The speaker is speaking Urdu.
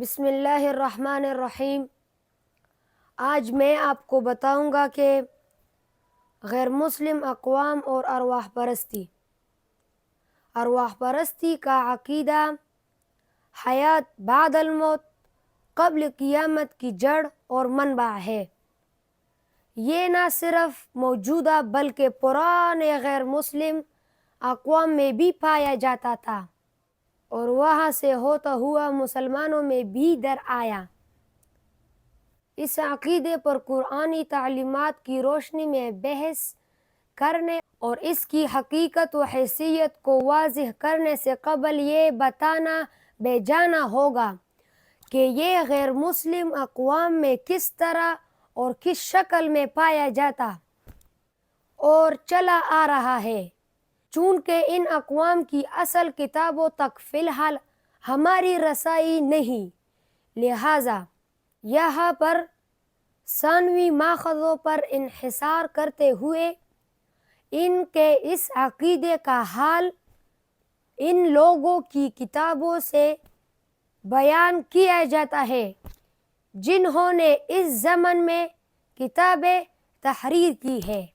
بسم اللہ الرحمن الرحیم۔ آج میں آپ کو بتاؤں گا کہ غیر مسلم اقوام اور ارواح پرستی کا عقیدہ حیات بعد الموت قبل قیامت کی جڑ اور منبع ہے۔ یہ نہ صرف موجودہ بلکہ پرانے غیر مسلم اقوام میں بھی پایا جاتا تھا اور وہاں سے ہوتا ہوا مسلمانوں میں بھی در آیا۔ اس عقیدے پر قرآنی تعلیمات کی روشنی میں بحث کرنے اور اس کی حقیقت و حیثیت کو واضح کرنے سے قبل یہ بتانا بے جانا ہوگا کہ یہ غیر مسلم اقوام میں کس طرح اور کس شکل میں پایا جاتا اور چلا آ رہا ہے۔ چونکہ ان اقوام کی اصل کتابوں تک فی الحال ہماری رسائی نہیں، لہٰذا یہاں پر ثانوی ماخذوں پر انحصار کرتے ہوئے ان کے اس عقیدے کا حال ان لوگوں کی کتابوں سے بیان کیا جاتا ہے جنہوں نے اس زمن میں کتابیں تحریر کی ہے۔